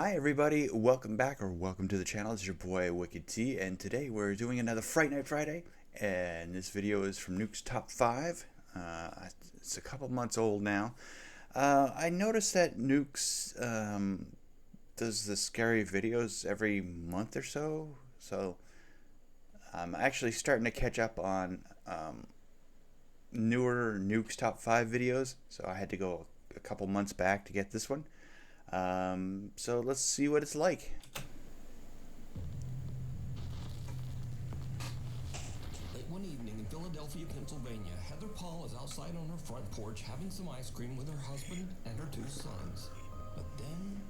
Hi everybody, welcome back or welcome to the channel. It's your boy Reactee, and today we're doing another Fright Night Friday, and this video is from Nuke's Top 5. It's a couple months old now. I noticed that Nuke's does the scary videos every month or so, I'm actually starting to catch up on newer Nuke's Top 5 videos, so I had to go a couple months back to get this one. So let's see what it's like. Late one evening in Philadelphia, Pennsylvania, Heather Paul is outside on her front porch having some ice cream with her husband and her two sons. But then,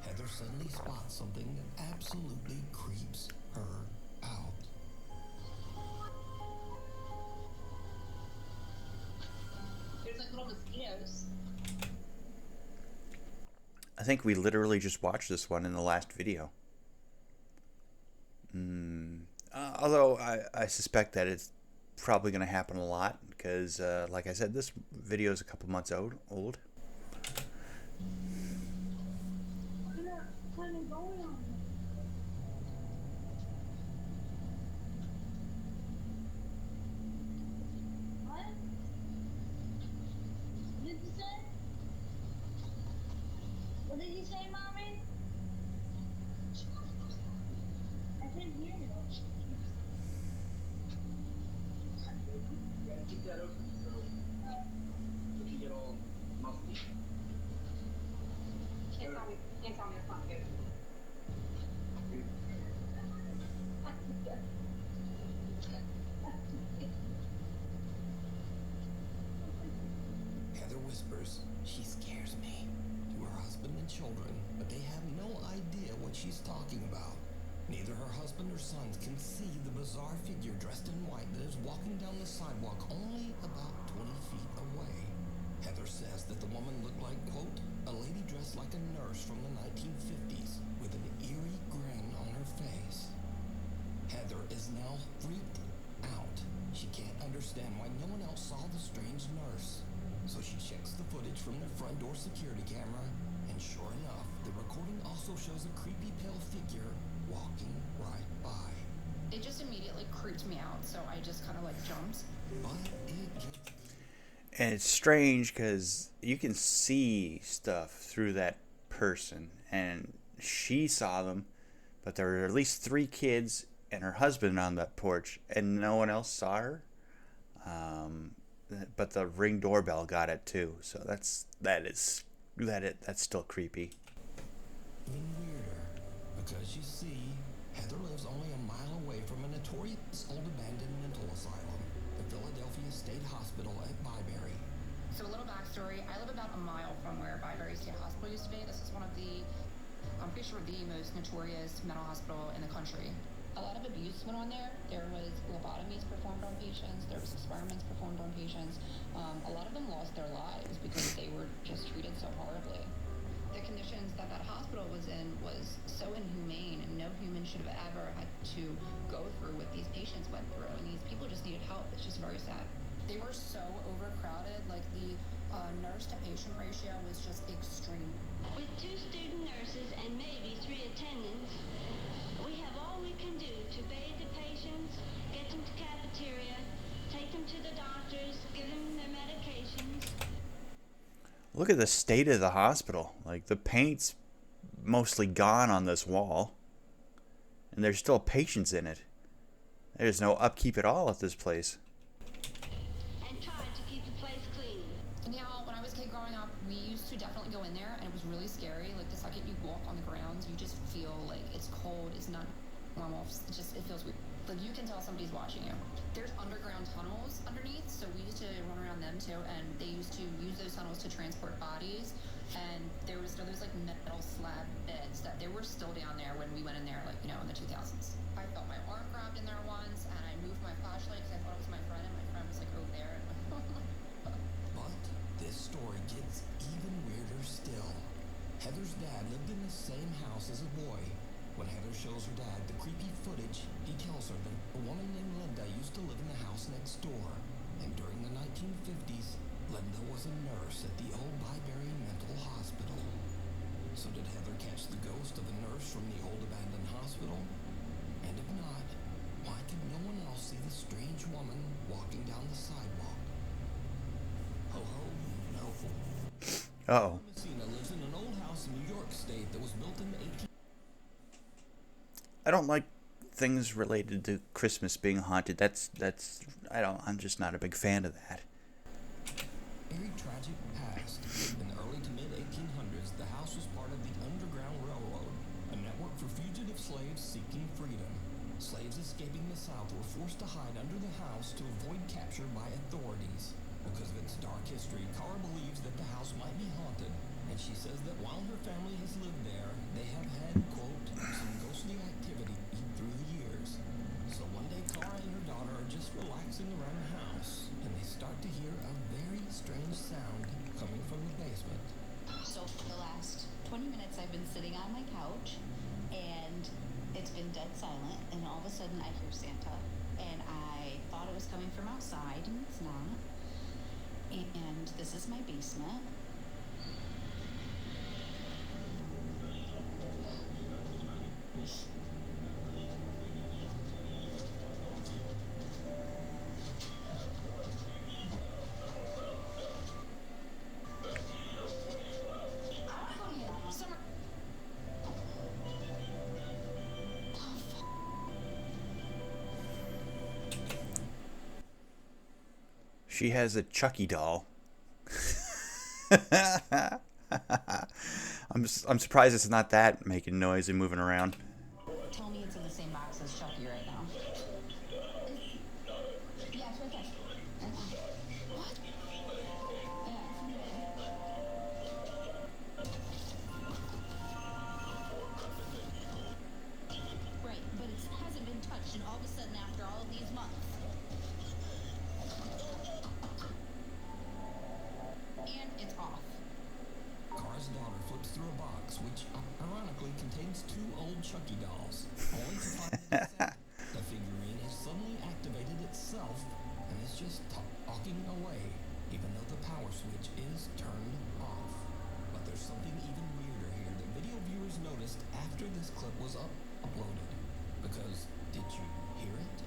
Heather suddenly spots something that absolutely creeps her out. There's like little mosquitoes. I think we literally just watched this one in the last video. Although I suspect that it's probably going to happen a lot because, like I said, this video is a couple months old. What did you say, Mommy? I couldn't hear you. Yeah, keep that open so we can get all musty. Can't tell me it's not good. Heather whispers, "She scares me," to her husband and children, but they have no idea what she's talking about. Neither her husband or sons can see the bizarre figure dressed in white that is walking down the sidewalk only about 20 feet away. Heather says that the woman looked like, quote, a lady dressed like a nurse from the 1950s with an eerie grin on her face. Heather is now freaked out. She can't understand why no one else saw the strange nurse. So she checks the footage from their front door security camera, and sure enough, the recording also shows a creepy pale figure walking right by. It just immediately creeped me out, so I just kind of like jumped. But it gets... And it's strange because you can see stuff through that person, and she saw them, but there were at least 3 kids and her husband on that porch, and no one else saw her. But the Ring doorbell got it too, so that's still creepy. Even weirder, because you see, Heather lives only a mile away from a notorious old abandoned mental asylum, the Philadelphia State Hospital at Byberry. So a little backstory, I live about a mile from where Byberry State Hospital used to be. This is one of the, I'm pretty sure, the most notorious mental hospital in the country. A lot of abuse went on there. There was lobotomies performed on patients. There was experiments performed on patients. A lot of them lost their lives because they were just treated so horribly. The conditions that hospital was in was so inhumane, and no human should have ever had to go through what these patients went through. And these people just needed help. It's just very sad. They were so overcrowded. Like the nurse to patient ratio was just extreme. With 2 student nurses and maybe 3 attendants, we have all we can do to bathe the patients, get them to cafeteria, take them to the doctors, give them their medications. Look at the state of the hospital. Like, the paint's mostly gone on this wall, and there's still patients in it. There's no upkeep at all at this place. And try to keep the place clean. Now, when I was a kid growing up, we used to definitely go in there, and it was really scary. Like, the second you walk on the grounds, you just feel like it's cold, it's not normal. It feels weird. Like, you can tell somebody's watching you. There's underground tunnels underneath, so we used to run around them too, and they used to use those tunnels to transport bodies. And there was like metal slab beds that they were still down there when we went in there, like, you know, in the 2000s. I felt my arm grabbed in there once, and I moved my flashlight because I thought it was my friend, and my friend was like over there. But this story gets even weirder still. Heather's dad lived in the same house as a boy. When Heather shows her dad the creepy footage, he tells her that a woman named Linda used to live in the house next door. And during the 1950s, Linda was a nurse at the old Byberry Mental Hospital. So did Heather catch the ghost of the nurse from the old abandoned hospital? And if not, why could no one else see the strange woman walking down the sidewalk? Ho ho, no. Uh-oh. Messina lives in an old house in New York State that was built in the 18... I don't like things related to Christmas being haunted. I'm just not a big fan of that. Very tragic past. In the early to mid 1800s, the house was part of the Underground Railroad, a network for fugitive slaves seeking freedom. Slaves escaping the South were forced to hide under the house to avoid capture by authorities. Because of its dark history, Cara believes that the house might be haunted, and she says that while her family has lived there, they have had, quote, some ghostly activity through the years. So one day, Cara and her daughter are just relaxing around the house, and they start to hear a very strange sound coming from the basement. So for the last 20 minutes I've been sitting on my couch and it's been dead silent, and all of a sudden I hear Santa, and I thought it was coming from outside and it's not. And this is my basement. She has a Chucky doll. I'm surprised it's not that making noise and moving around. Tell me it's in the same box as Chucky right now. Yeah, it's right there. What? Yeah, it's in there. Right, but it hasn't been touched, and all of a sudden after all of these months. And it's off. Cara's daughter flips through a box, which ironically contains 2 old Chucky dolls, only to find that the figurine has suddenly activated itself and is just talking away, even though the power switch is turned off. But there's something even weirder here that video viewers noticed after this clip was uploaded. Because, did you hear it?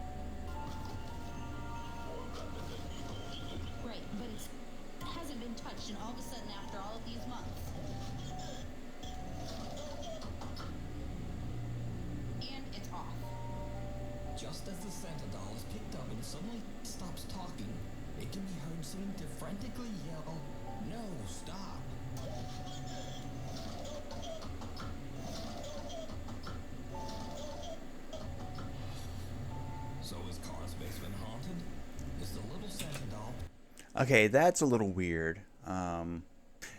Right, but it hasn't been touched, and all of a sudden after all of these months. And it's off. Just as the Santa doll is picked up and suddenly stops talking, it can be heard seeming to frantically yell, "No, stop!" So is Cara's basement haunted? Is the little Santa doll... Okay, that's a little weird.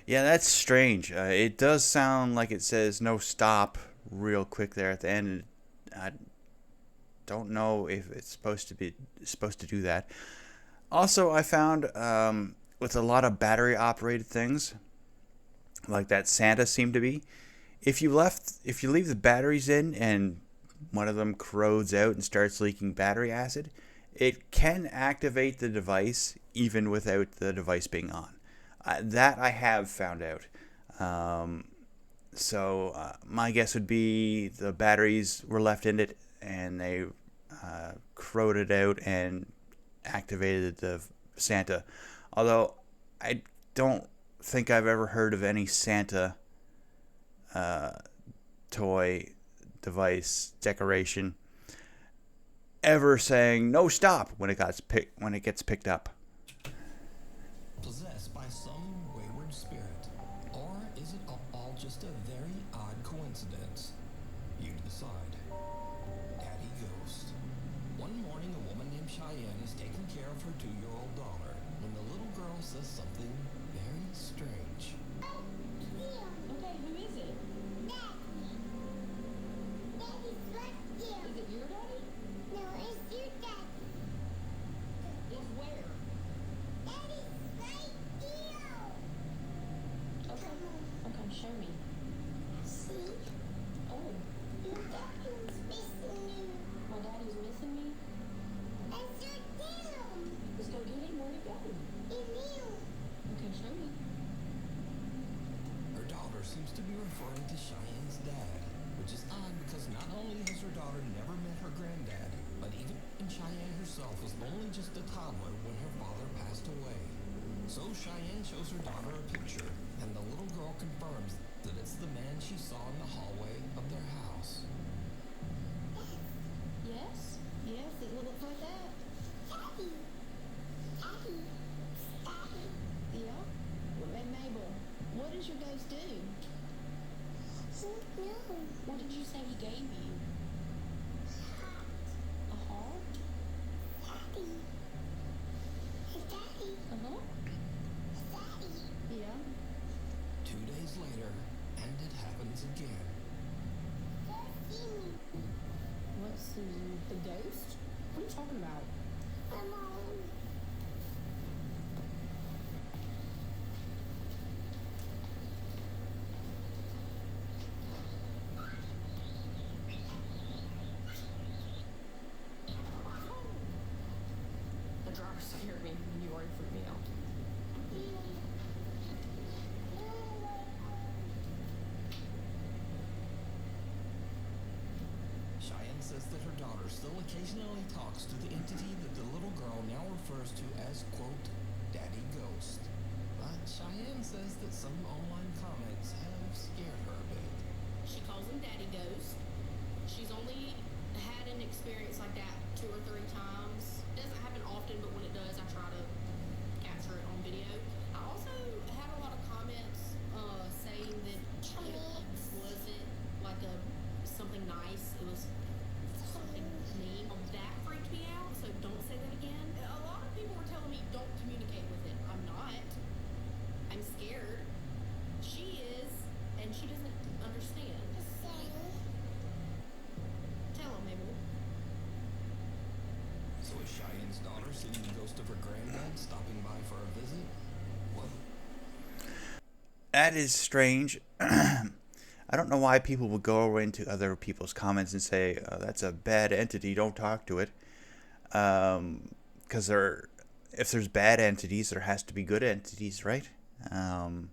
Yeah, that's strange. It does sound like it says no stop real quick there at the end. I don't know if it's supposed to do that. Also, I found with a lot of battery operated things, like that Santa seemed to be, if you leave the batteries in and one of them corrodes out and starts leaking battery acid, it can activate the device even without the device being on. That I have found out. So my guess would be the batteries were left in it and they corroded out and activated the Santa. Although I don't think I've ever heard of any Santa toy, device, decoration ever saying no stop when it gets picked up. Possessed by some wayward spirit? Or is it all just a very odd coincidence? You decide. Daddy Ghost. One morning, a woman named Cheyenne is taking care of her 2-year-old daughter when the little girl says something very strange. Okay, who is it? Is it your daddy? Is where? Okay, show me. Oh, my daddy's missing me? Let's go get him. Where'd he go? Okay, show me. Cheyenne herself was only just a toddler when her father passed away. So Cheyenne shows her daughter a picture, and the little girl confirms that it's the man she saw in the hallway of their house. Yes? Yes, it looks like that. Daddy. Daddy. Daddy. Yeah? Well, and Mabel, what does your ghost do? No. What did you say he gave you? A heart? Daddy. Daddy. Uh-huh. Daddy. Yeah? 2 days later, and it happens again. What's the ghost? What are you talking about? My mom. The driver scared me and you already freaked me out. Cheyenne says that her daughter still occasionally talks to the entity that the little girl now refers to as, quote, Daddy Ghost. But Cheyenne says that some online comments have scared her a bit. She calls him Daddy Ghost. She's only had an experience like that 2 or 3 times. It doesn't happen often, but when it does, I try to capture it on video. I also had a lot of comments saying that it wasn't like something nice. It was something mean. That freaked me out, so don't say that again. A lot of people were telling me don't communicate with it. I'm not. I'm scared. She is, and she doesn't understand. Tell him, Mabel. So is Cheyenne's daughter seeing the ghost of her granddad stopping by for a visit? What? That is strange. I don't know why people would go into other people's comments and say, oh, that's a bad entity, don't talk to it. Because if there's bad entities, there has to be good entities, right? And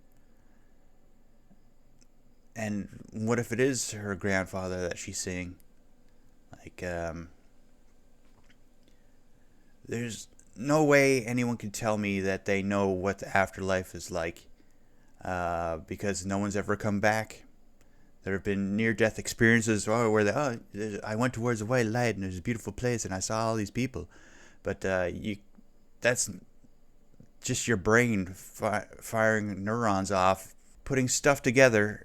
what if it is her grandfather that she's seeing? Like, there's no way anyone can tell me that they know what the afterlife is like, because no one's ever come back. There have been near-death experiences where I went towards the white light and there's a beautiful place and I saw all these people. But that's just your brain firing neurons off, putting stuff together.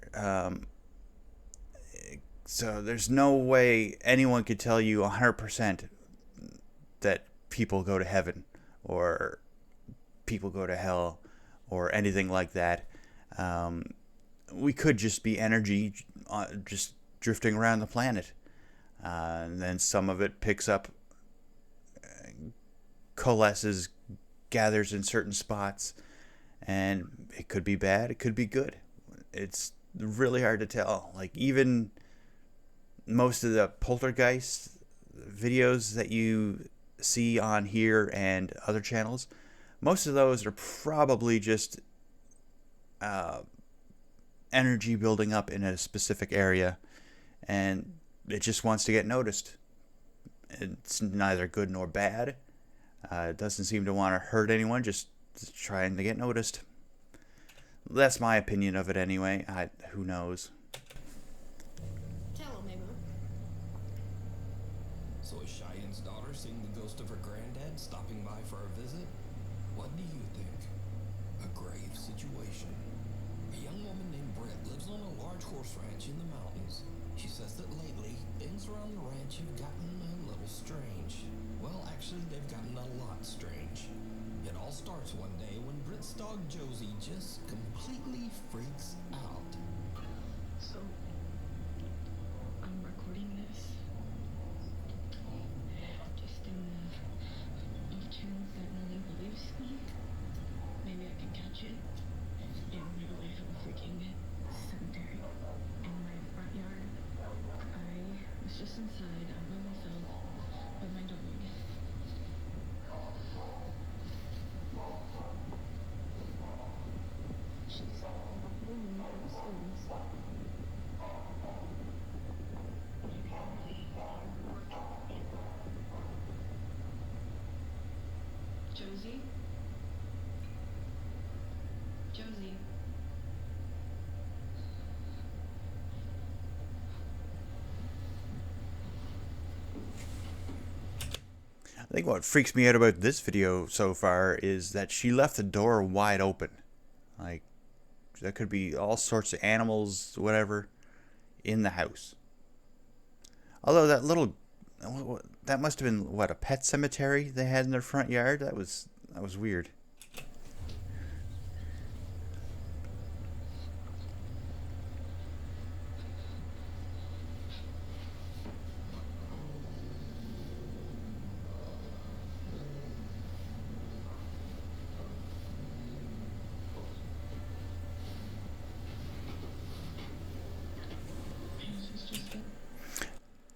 So there's no way anyone could tell you 100% that people go to heaven or people go to hell or anything like that. We could just be energy just drifting around the planet. And then some of it picks up, coalesces, gathers in certain spots. And it could be bad, it could be good. It's really hard to tell. Like, even most of the poltergeist videos that you see on here and other channels, most of those are probably just energy building up in a specific area, and it just wants to get noticed. It's neither good nor bad. It doesn't seem to want to hurt anyone, just trying to get noticed. That's my opinion of it anyway. Who knows? Tell him, Mabel. So is Cheyenne's daughter seeing the ghost of her granddad stopping by for a visit? What do you think? A grave situation. A young woman named Britt lives on a large horse ranch in the mountains. She says that lately, things around the ranch have gotten a little strange. Well, actually, they've gotten a lot strange. It all starts one day when Britt's dog Josie just completely freaks out. So, I'm recording this just in the off chance that Lily believes me. Maybe I can catch it in real life of a freaking cemetery in my front yard. I was just inside all by myself with my dog. She's rolling down the stairs. Josie? Josie? I think what freaks me out about this video so far is that she left the door wide open. Like, there could be all sorts of animals, whatever, in the house. Although that must have been, what, a pet cemetery they had in their front yard? That was weird.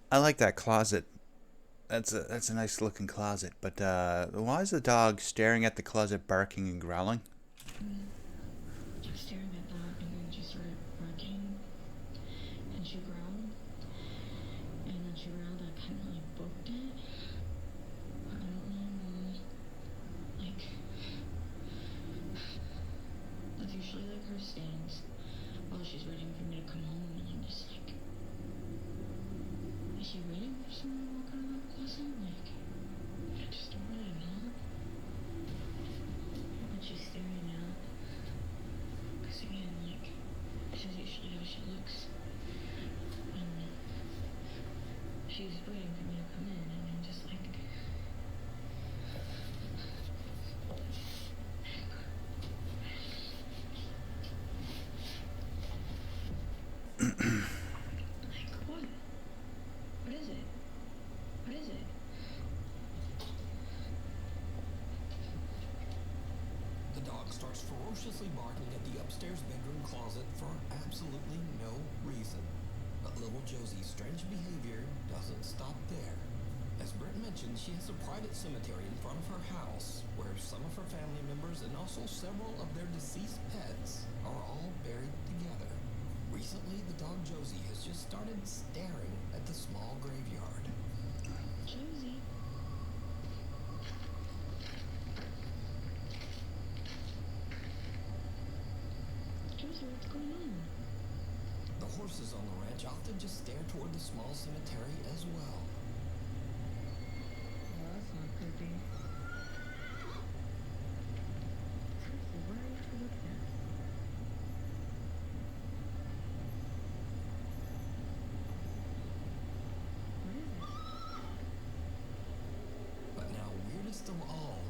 I like that closet. That's a nice looking closet. But why is the dog staring at the closet, barking and growling? She was staring at that, and then she started barking, and she growled, and then she growled. I kind of like booked it. I don't know, like that's usually like her stance while she's waiting for me to come home, and I'm just like, is she waiting for someone to walk out of that closet? Like, I just don't really know. But she's staring out. Because again, like, this is usually how she looks. And she's waiting for me to come in, and I'm just like, like, what? What is it? What is it? The dog starts ferociously barking at the upstairs bedroom closet for absolutely no reason. But little Josie's strange behavior doesn't stop there. As Britt mentioned, she has a private cemetery in front of her house where some of her family members and also several of their deceased pets are all buried together. Recently, the dog Josie has just started staring at the small graveyard. Josie. Josie, what's going on? The horses on the ranch often just stare toward the small cemetery as well. Oh, that's not creepy. Seriously, where are you looking at? What is it? But now, weirdest of all,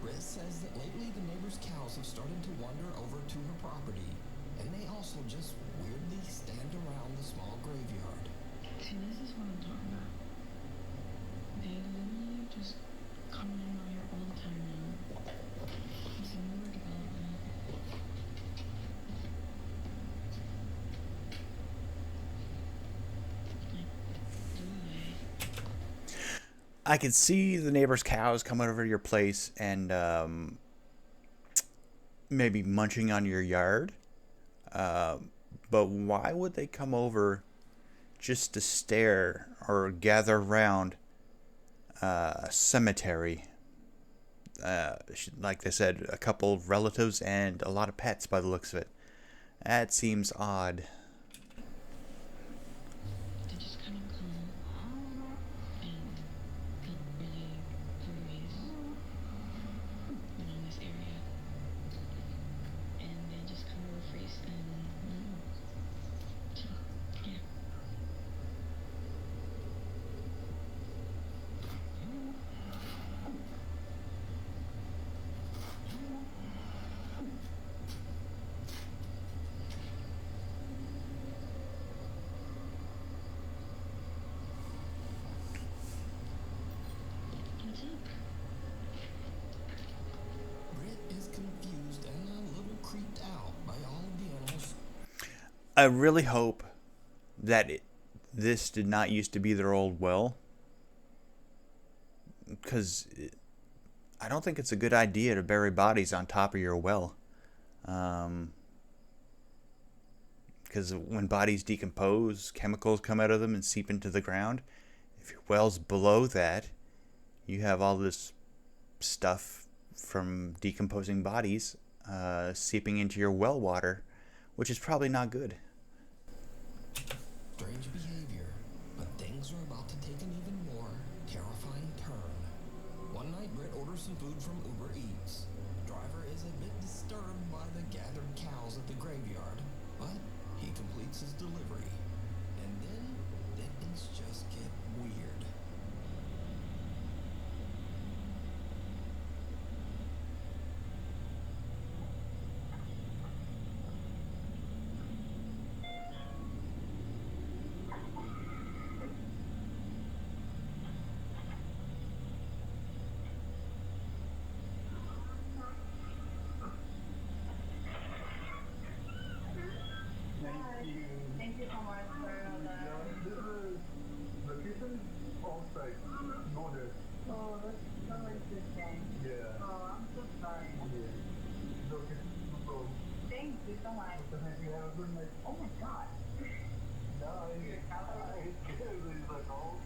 Britt says that lately the neighbors' cows have started to wander over to her property, and they also just weirdly stand around the small graveyard. See, this is what I'm talking about. They literally just come in out here all the time now. It's a newer development. Like, why? I could see the neighbor's cows coming over to your place and maybe munching on your yard. But why would they come over just to stare or gather around a cemetery? Like they said, a couple of relatives and a lot of pets by the looks of it. That seems odd. They just kind of come and look really curious around this area. And they just come over freeze and so, yeah. What's up? Britt is confused and a little creeped out by all of the animals. I really hope that this did not used to be their old well, because I don't think it's a good idea to bury bodies on top of your well. Because when bodies decompose, chemicals come out of them and seep into the ground. If your well's below that, you have all this stuff from decomposing bodies seeping into your well water, which is probably not good. Strange behavior, but things are about to take an even more terrifying turn. One night, Britt orders some food from Uber Eats. The driver is a bit disturbed by the gathered cows at the graveyard, but he completes his delivery. And then things just get weird. Thank you so much for all that. This is the kitchen outside. Go there. Oh, that's so interesting. Yeah. Oh, I'm so sorry. Yeah. It's okay. No problem. Thank you so much. You have a good night. Oh my god. No, it's good. It's like, oh.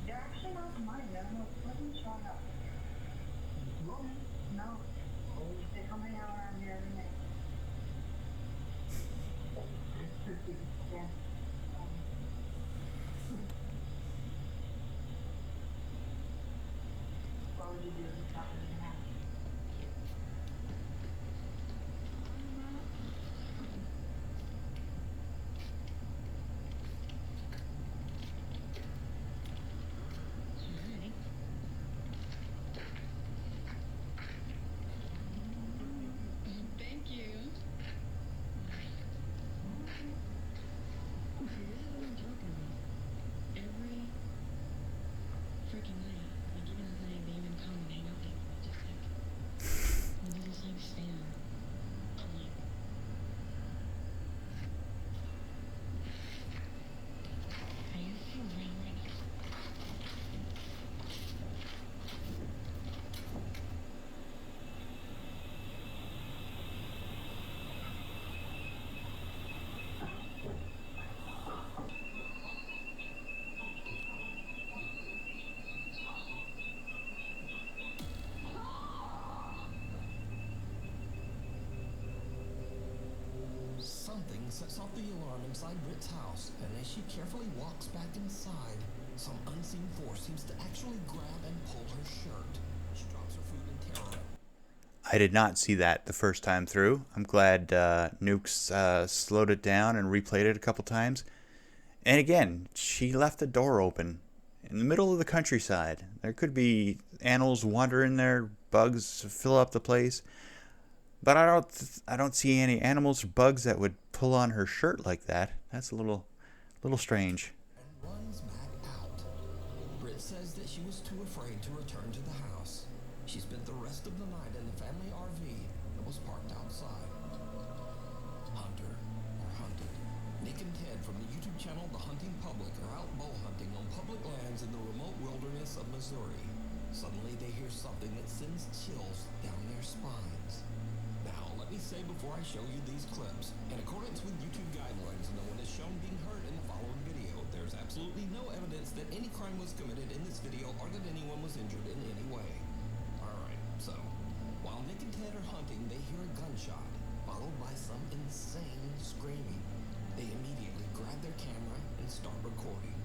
They're actually not mine. I don't know. Nothing's showing up. No. No. They're coming out around here every night. Yeah. What would you do if it's happening now? Alright. Thank you. See, this is what I'm talking about. Every freaking night, like even the night they even come and hang out with me, just like, they just like stand. I'm like, how you feel right now? Something sets off the alarm inside Britt's house, and as she carefully walks back inside, some unseen force seems to actually grab and pull her shirt. She drops her food in terror. I did not see that the first time through. I'm glad Nuke's slowed it down and replayed it a couple times. And again, she left the door open in the middle of the countryside. There could be animals wandering there, bugs fill up the place. But I don't see any animals or bugs that would pull on her shirt like that. That's a little strange. And runs back out. Britt says that she was too afraid to return to the house. She spent the rest of the night in the family RV that was parked outside. Hunter or hunted. Nick and Ted from the YouTube channel The Hunting Public are out bow hunting on public lands in the remote wilderness of Missouri. Suddenly they hear something that sends chills down their spines. Now, let me say before I show you these clips, in accordance with YouTube guidelines, no one is shown being hurt in the following video. There's absolutely no evidence that any crime was committed in this video or that anyone was injured in any way. Alright, so, while Nick and Ted are hunting, they hear a gunshot, followed by some insane screaming. They immediately grab their camera and start recording.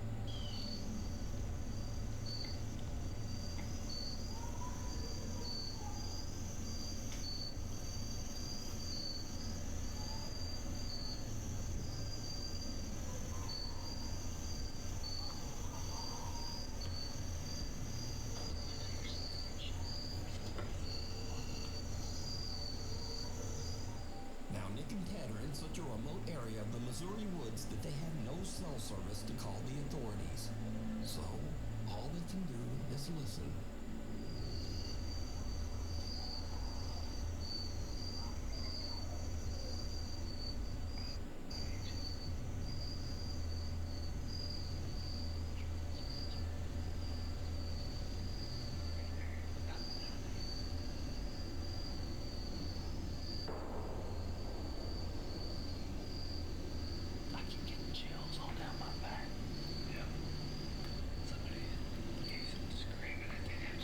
Nick and Ted are in such a remote area of the Missouri woods that they have no cell service to call the authorities. So, all they can do is listen. Somebody using screaming at the end.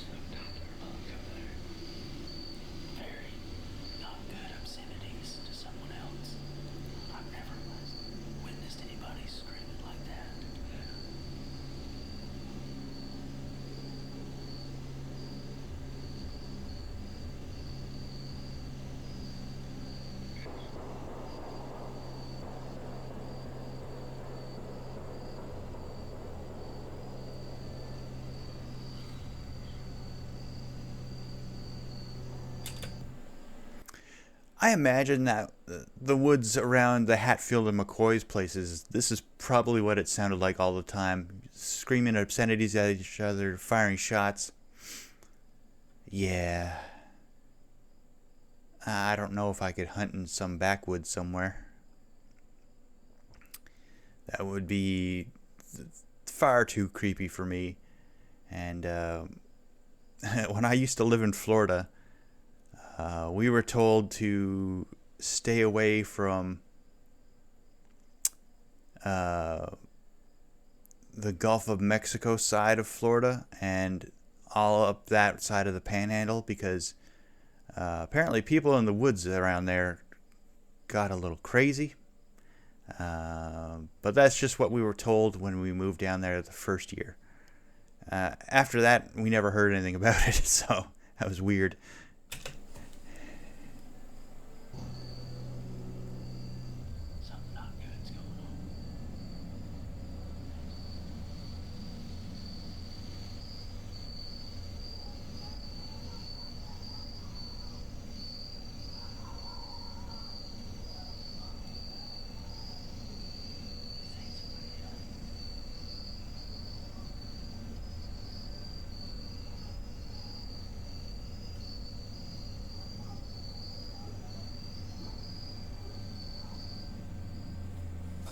I imagine that the woods around the Hatfield and McCoy's places, this is probably what it sounded like all the time. Screaming obscenities at each other, firing shots. Yeah. I don't know if I could hunt in some backwoods somewhere. That would be far too creepy for me. And when I used to live in Florida, we were told to stay away from the Gulf of Mexico side of Florida and all up that side of the Panhandle, because apparently people in the woods around there got a little crazy. But that's just what we were told when we moved down there the first year. After that, we never heard anything about it, so that was weird. Something not good's going on.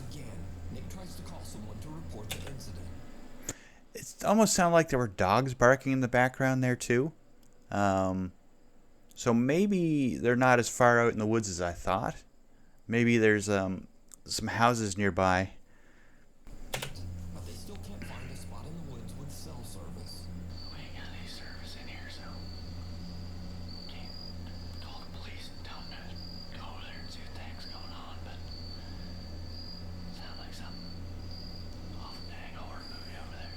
Again, Nick tries to call someone to report the incident. It almost sounded like there were dogs barking in the background there too. So maybe they're not as far out in the woods as I thought. Maybe there's some houses nearby. But they still can't find a spot in the woods with cell service. We ain't got any service in here, so can't call the police and tell them to go over there and see what the heck's going on, but sounds like something off the dang horror movie over there.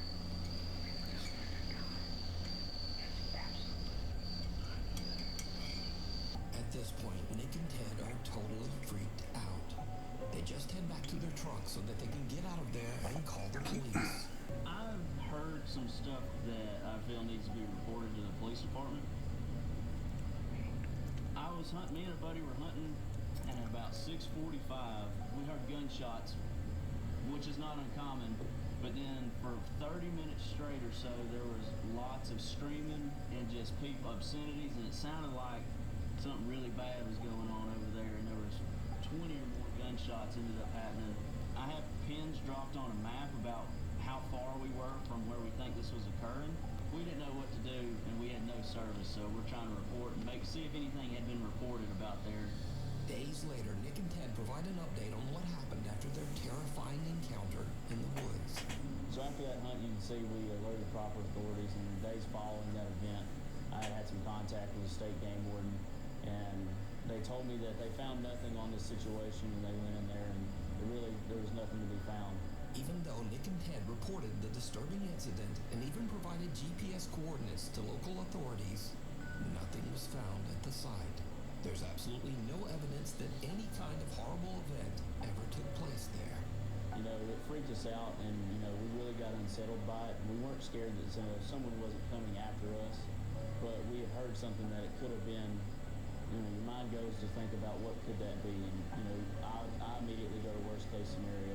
At this point, Nick and Ted are totally freaked out. They just head back to their truck so that they can get out of there and call the police. I've heard some stuff that I feel needs to be reported to the police department. Me and a buddy were hunting, and at about 6:45, we heard gunshots, which is not uncommon. But then for 30 minutes straight or so, there was lots of screaming and just people obscenities, and it sounded like something really bad was going on over there. And there was 20 or more gunshots ended up happening. I have pins dropped on a map about how far we were from where we think this was occurring. We didn't know what to do, and we had no service, so we're trying to report and see if anything had been reported about there. Days later, Nick and Ted provide an update on what happened after their terrifying encounter in the woods. So after that hunt, you can see we alerted proper authorities, and in the days following that event, I had some contact with the state game warden, and they told me that they found nothing on this situation, and they went in there, and there was nothing to be found. Even though Nick and Ted reported the disturbing incident and even provided GPS coordinates to local authorities, nothing was found at the site. There's absolutely no evidence that any kind of horrible event ever took place there. You know, it freaked us out, and, you know, we really got unsettled by it. We weren't scared that someone wasn't coming after us, but we had heard something that it could have been. You know, your mind goes to think about what could that be, and, you know, I immediately go to worst case scenario.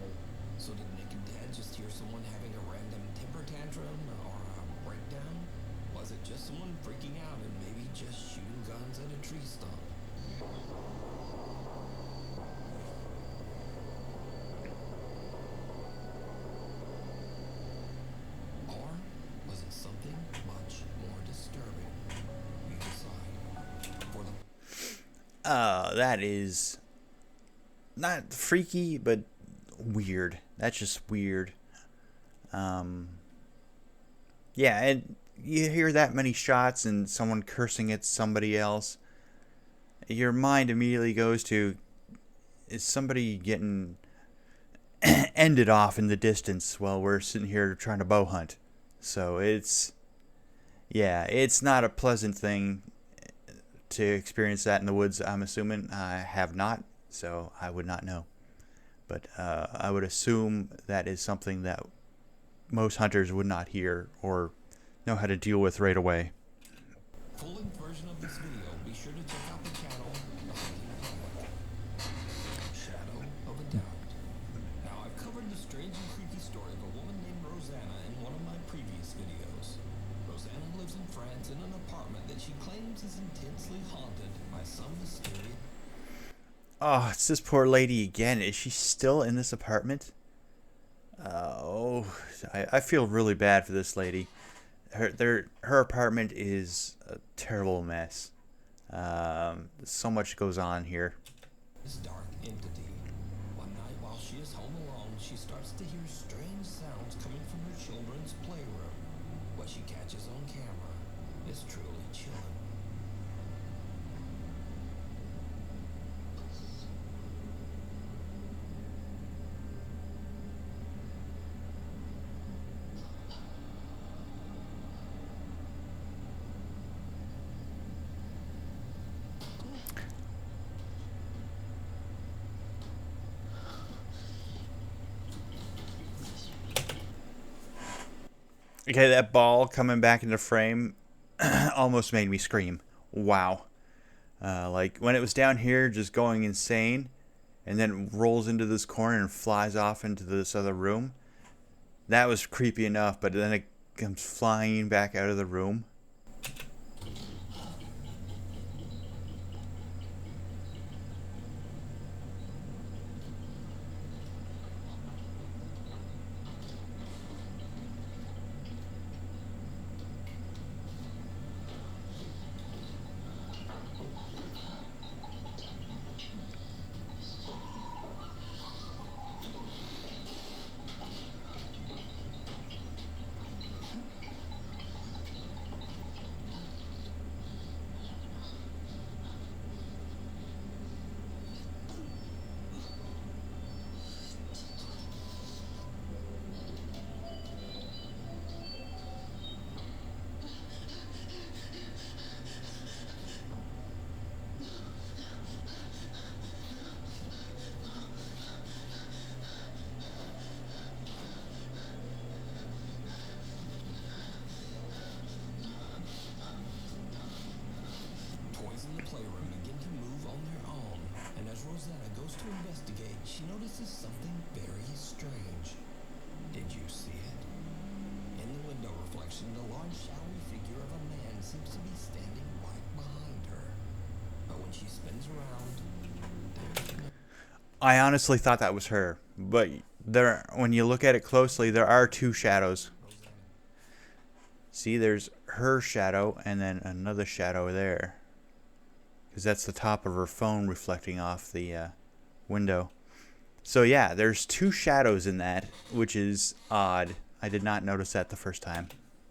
So did Nick and Ted just hear someone having a random temper tantrum or a breakdown? Was it just someone freaking out and maybe just shooting guns at a tree stump? Or was it something much more disturbing? You decide. For the That is not freaky, but weird. That's just weird. Yeah, and you hear that many shots and someone cursing at somebody else, your mind immediately goes to, is somebody getting ended off in the distance while we're sitting here trying to bow hunt? So it's not a pleasant thing to experience that in the woods. I'm assuming. I have not, so I would not know. But I would assume that is something that most hunters would not hear or know how to deal with right away. full-length version of this video, be sure to check out the channel. rents in an apartment that she claims is intensely haunted by some mysterious... Oh, it's this poor lady again. Is she still in this apartment? Oh, I feel really bad for this lady. Her apartment is a terrible mess. So much goes on here. This dark entity. One night while she is home alone, she starts to hear strange sounds coming from her children's playroom. What she catches on camera is truly chilling. Okay, that ball coming back into frame almost made me scream. Wow. Like, when it was down here just going insane, and then rolls into this corner and flies off into this other room, that was creepy enough, but then it comes flying back out of the room. To investigate, she notices something very strange. Did you see it? In the window reflection, the large shadowy figure of a man seems to be standing right behind her. But when she spins around, I honestly thought that was her, but when you look at it closely, there are two shadows. See, there's her shadow and then another shadow there. Because that's the top of her phone reflecting off the window. So yeah, there's two shadows in that, which is odd. I did not notice that the first time.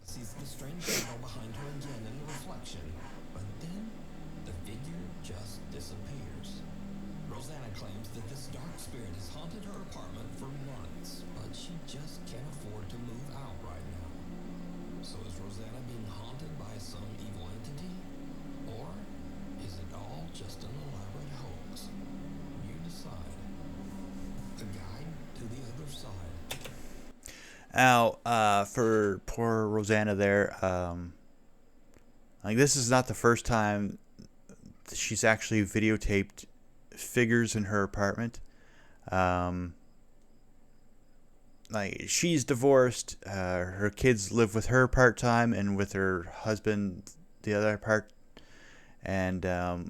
sees the strange shadow behind her again in the reflection, but then the figure just disappears. Rosanna claims that this dark spirit has haunted her apartment for months, but she just can't afford to move out right now. So is Rosanna being haunted by some evil entity? Or is it all just an elaborate hoax? You decide. The guide to the other side. Now, for poor Rosanna there, like this is not the first time she's actually videotaped figures in her apartment. Like she's divorced, her kids live with her part-time and with her husband the other part, and the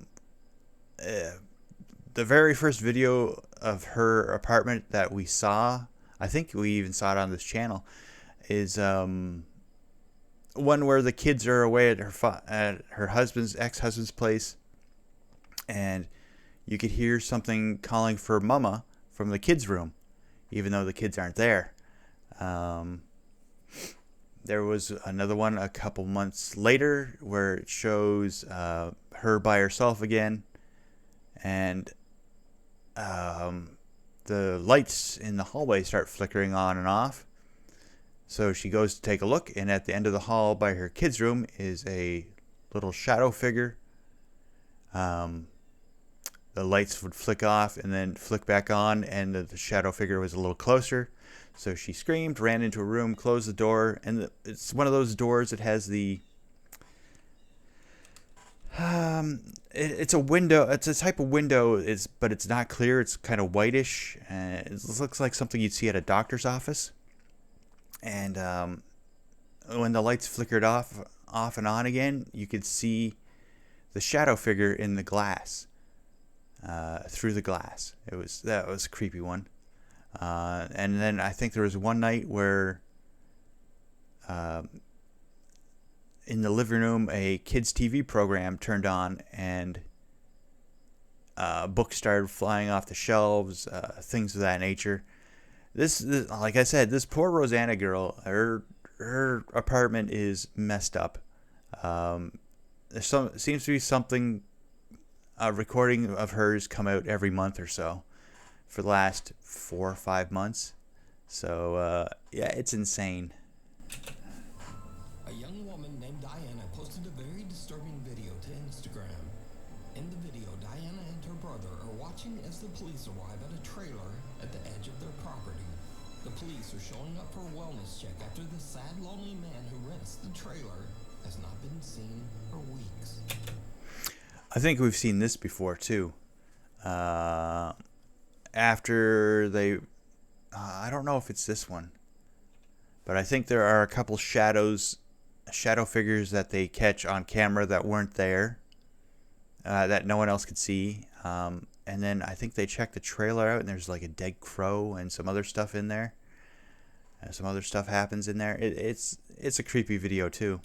very first video of her apartment that we saw, I think we even saw it on this channel, is one where the kids are away at her husband's ex-husband's place, and you could hear something calling for Mama from the kids' room, even though the kids aren't there. There was another one a couple months later where it shows her by herself again, and the lights in the hallway start flickering on and off. So she goes to take a look, and at the end of the hall by her kids' room is a little shadow figure. The lights would flick off and then flick back on, and the shadow figure was a little closer. So she screamed, ran into a room, closed the door, and it's one of those doors that has the it's a window. It's a type of window. But it's not clear. It's kind of whitish. It looks like something you'd see at a doctor's office. And when the lights flickered off off and on again, you could see the shadow figure in the glass, through the glass. That was a creepy one. And then I think there was one night where in the living room a kids TV program turned on, and books started flying off the shelves, things of that nature. This, like I said, this poor Rosanna girl, her apartment is messed up. Seems to be something, a recording of hers come out every month or so for the last 4 or 5 months. So yeah, it's insane. A young woman named Diana posted a very disturbing video to Instagram. In the video, Diana and her brother are watching as the police arrive at a trailer at the edge of their property. The police are showing up for a wellness check after the sad, lonely man who rents the trailer has not been seen for weeks. I think we've seen this before too. After they, I don't know if it's this one, but I think there are a couple shadow figures that they catch on camera that weren't there, that no one else could see. And then I think they check the trailer out, and there's like a dead crow and some other stuff in there. Some other stuff happens in there. It's a creepy video too.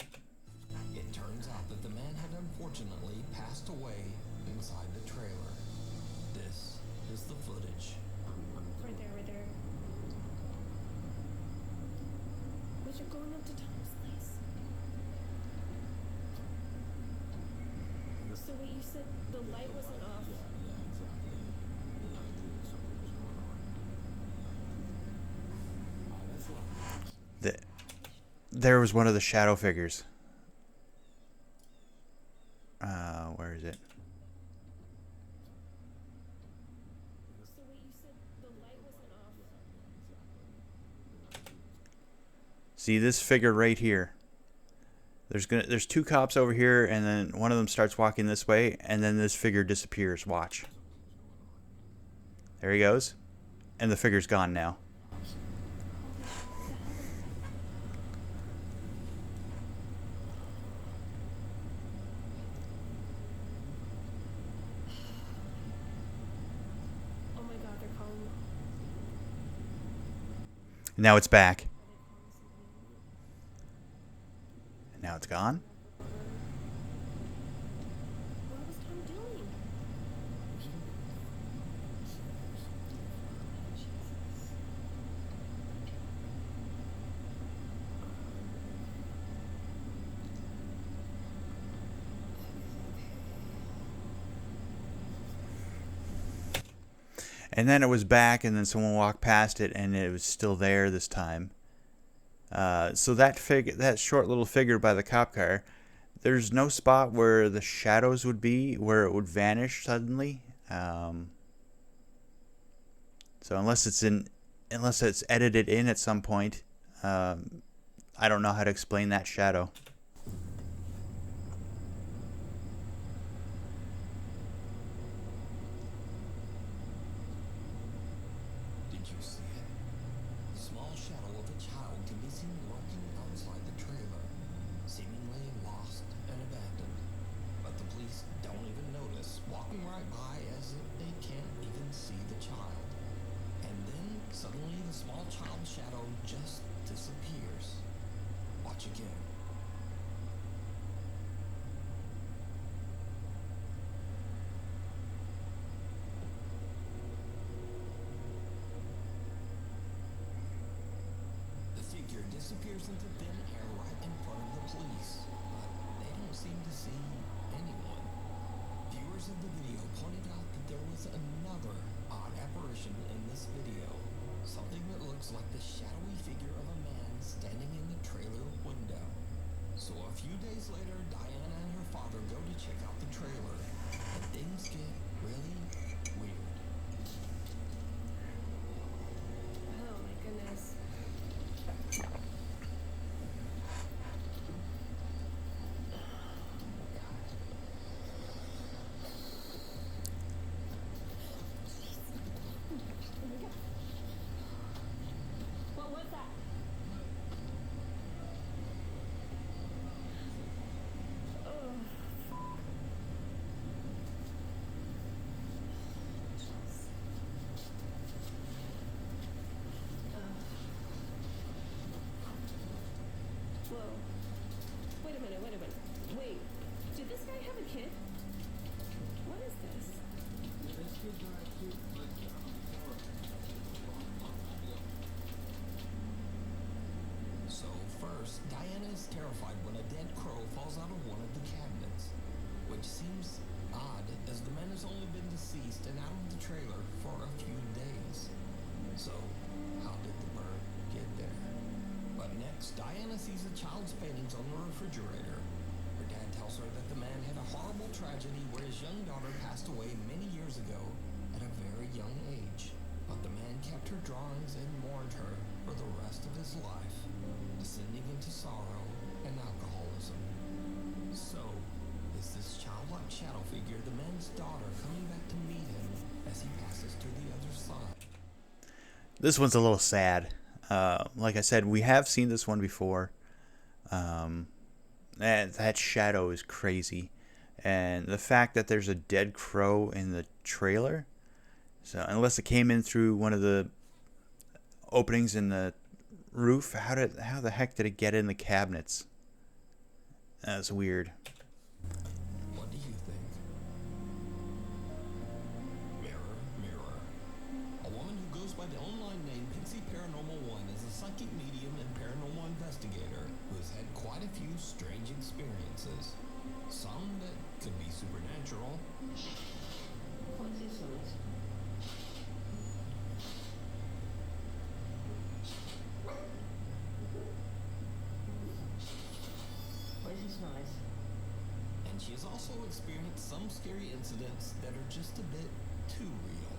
It turns out that the man had unfortunately passed away inside the trailer. This is the footage. Right there. But you're going up to Tom's place. So wait, you said the light wasn't off? There was one of the shadow figures. Where is it? So wait, you said the light wasn't off? See this figure right here. There's 2 cops over here, and then one of them starts walking this way, and then this figure disappears. Watch. There he goes. And the figure's gone now. Oh my god, they're calling. Now it's back. And now it's gone. What was Tom doing? And then it was back, and then someone walked past it, and it was still there this time. So that short little figure by the cop car, there's no spot where the shadows would be, where it would vanish suddenly. So unless it's edited in at some point, I don't know how to explain that shadow. Did you see it? The small shadow of a child can be seen lurking outside the trailer, seemingly lost and abandoned. But the police don't even notice, walking right by as if they can't even see the child. And then suddenly the small child's shadow just disappears. Watch again. The figure disappears into thin air right in front of the police, but they don't seem to see anyone. Viewers of the video pointed out that there was another odd apparition in this video. Something that looks like the shadowy figure of a man standing in the trailer window. So a few days later, Diana and her father go to check out the trailer, and things get really weird. Oh my goodness. What was that? trailer for a few days. So, how did the bird get there? But next, Diana sees a child's paintings on the refrigerator. Her dad tells her that the man had a horrible tragedy where his young daughter passed away many years ago at a very young age. But the man kept her drawings and mourned her for the rest of his life, descending into sorrow and alcoholism. So, is this childlike shadow figure the man's daughter coming back to meet him as he passes to the other side? This one's a little sad. Like I said, we have seen this one before. That shadow is crazy. And the fact that there's a dead crow in the trailer, so unless it came in through one of the openings in the roof, how the heck did it get in the cabinets? That's weird. What do you think? Mirror, mirror. A woman who goes by the online name Pixie Paranormal 1 is a psychic medium and paranormal investigator who has had quite a few strange experiences. Some that could be supernatural. What's this noise? What is this noise? And she has also experienced some scary incidents that are just a bit too real.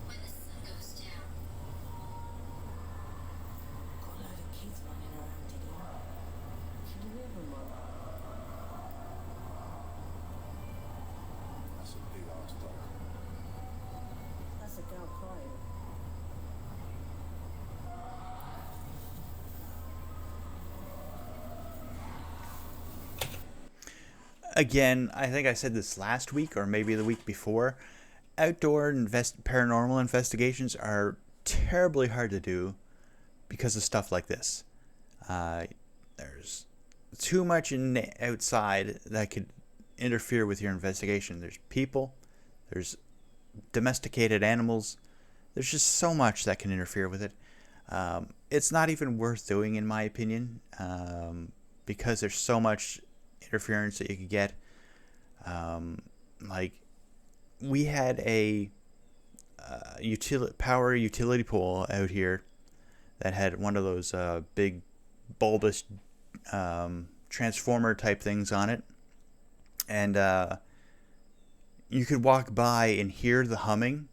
When the sun goes down. Got a load of kids running around in here. Should we have them on? That's a big ass dog. That's a girl crying. Again, I think I said this last week or maybe the week before. Outdoor paranormal investigations are terribly hard to do because of stuff like this. There's too much outside that could interfere with your investigation. There's people, there's domesticated animals. There's just so much that can interfere with it. It's not even worth doing, in my opinion, because there's so much interference that you could get. Like, we had a power utility pole out here that had one of those big bulbous transformer type things on it, and you could walk by and hear the humming.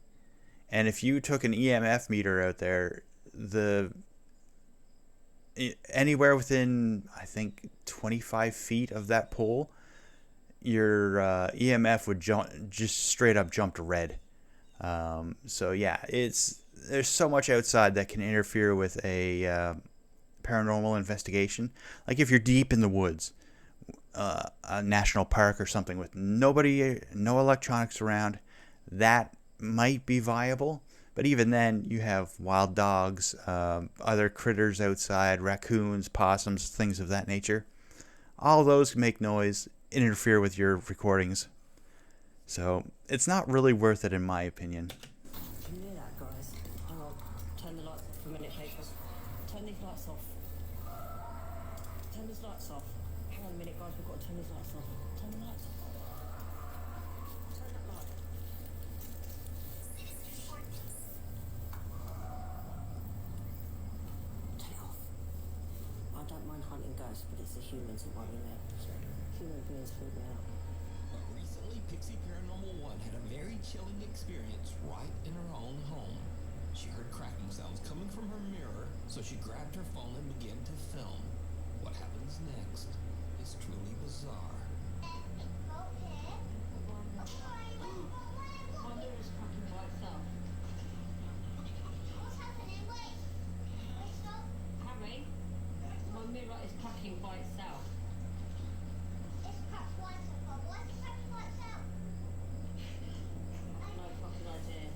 And if you took an EMF meter out there, anywhere within, I think, 25 feet of that pole, your EMF would just straight up jump to red. So yeah, there's so much outside that can interfere with a paranormal investigation. Like if you're deep in the woods, a national park or something with no electronics around, that might be viable. But even then, you have wild dogs, other critters outside, raccoons, possums, things of that nature. All those can make noise, interfere with your recordings. So it's not really worth it, in my opinion. Can you hear that, guys? Hang on. Turn the lights off for a minute, people. Turn these lights off. Turn these lights off. Hang on a minute, guys. We've got to turn these lights off. Turn the lights off. Turn that light. Turn it off. I don't mind hunting ghosts, but it's the humans that worry me. Human beings freak me out. But recently, Pixie Paranormal 1 had a very chilling experience right in her own home. She heard cracking sounds coming from her mirror, so she grabbed her phone and began to film. What happens next is truly bizarre. My mirror's cracking by itself. Harry, my mirror is cracking by itself. No fucking idea.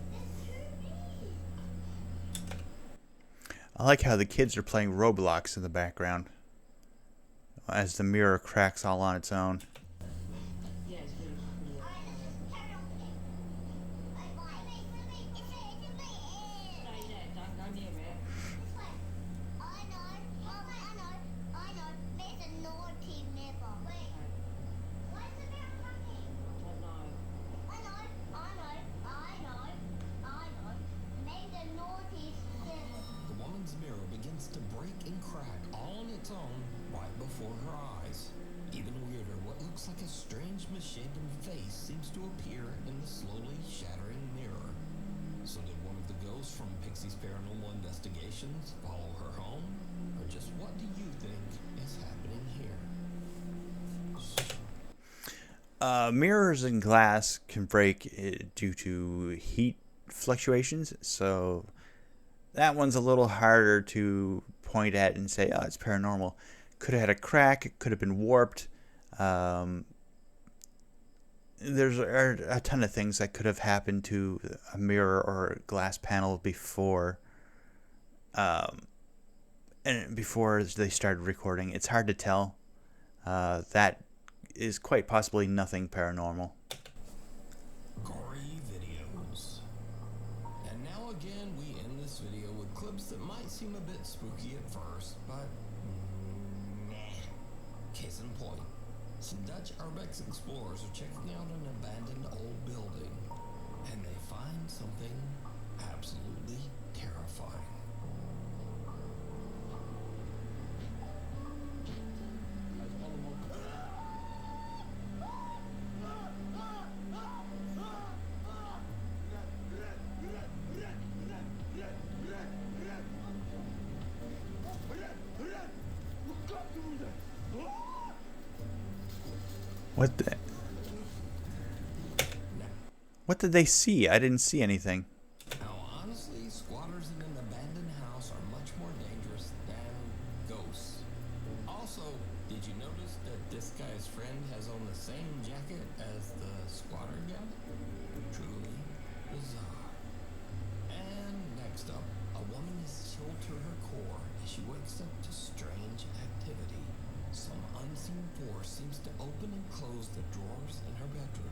I like how the kids are playing Roblox in the background as the mirror cracks all on its own. Yeah, it's really cracking. Stay there, don't go near it. before her eyes. Even weirder, what looks like a strange misshapen face seems to appear in the slowly shattering mirror. So did one of the ghosts from Pixie's Paranormal Investigations follow her home? Or just what do you think is happening here? Mirrors and glass can break due to heat fluctuations, so that one's a little harder to point at and say, oh, it's paranormal. Could have had a crack, it could have been warped. There's a ton of things that could have happened to a mirror or a glass panel before and before they started recording. It's hard to tell. That is quite possibly nothing paranormal. Gory videos. And now again we end this video with clips that might seem a bit spooky at first, but nah. Case in point, some Dutch urbex explorers are checking out an abandoned old building, and they find something absolutely terrifying. What did they see? I didn't see anything. Now, honestly, squatters in an abandoned house are much more dangerous than ghosts. Also, did you notice that this guy's friend has on the same jacket as the squatter guy? Truly bizarre. And next up, a woman is chilled to her core as she wakes up to strange activity. Some unseen force seems to open and close the drawers in her bedroom.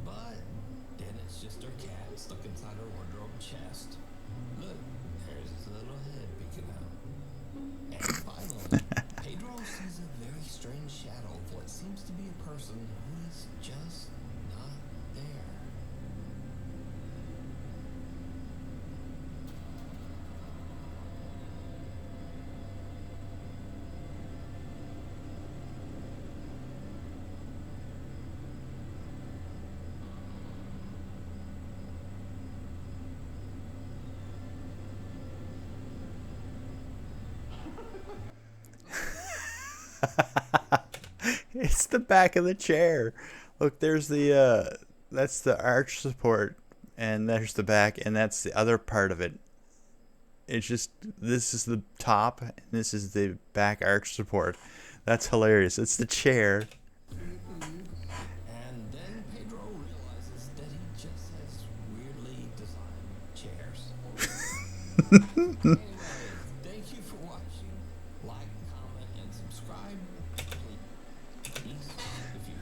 But then it's just her cat stuck inside her wardrobe chest. Look, there's his little head peeking out. And finally, Pedro sees a very strange shadow of what seems to be a person who is just not there. It's the back of the chair. Look, there's the that's the arch support, and there's the back, and that's the other part of it. It's just, this is the top, and this is the back arch support. That's hilarious. It's the chair. And then Pedro realizes that he just has weirdly designed chairs. Anyway, thank you for watching. Like, comment, and subscribe. Please, if you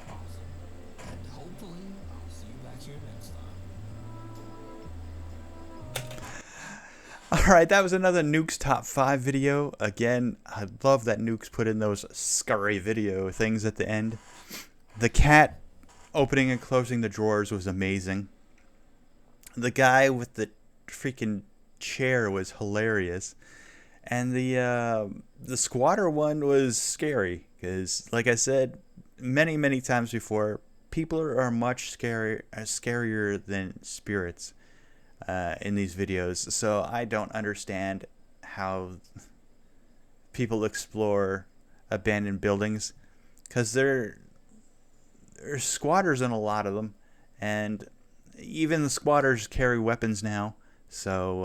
awesome. And hopefully, I'll see you back here next time. Alright, that was another Nuke's Top 5 video. Again, I love that Nuke's put in those scary video things at the end. The cat opening and closing the drawers was amazing. The guy with the freaking chair was hilarious. And the squatter one was scary. Because, like I said many times before, people are much scarier than spirits. In these videos, so I don't understand how people explore abandoned buildings, because there's squatters in a lot of them, and even the squatters carry weapons now, so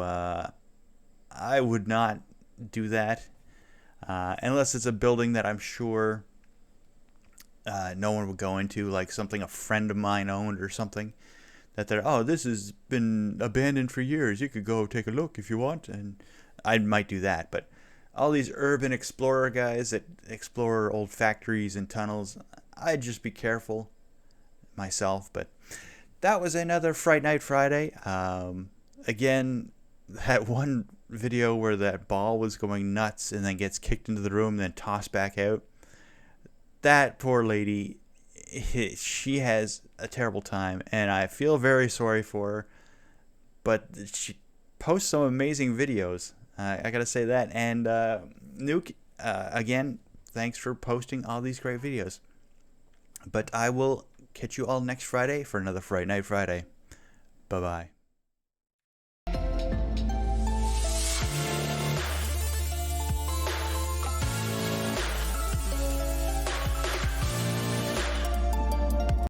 I would not do that unless it's a building that I'm sure no one would go into, like something a friend of mine owned or something. That they're, oh, this has been abandoned for years. You could go take a look if you want. And I might do that. But all these urban explorer guys that explore old factories and tunnels, I'd just be careful myself. But that was another Fright Night Friday. again, that one video where that ball was going nuts and then gets kicked into the room and then tossed back out, that poor lady, she has a terrible time, and I feel very sorry for her, but she posts some amazing videos. I gotta say that. And Nuke, again, thanks for posting all these great videos. But I will catch you all next Friday for another Fright Night Friday. Bye-bye.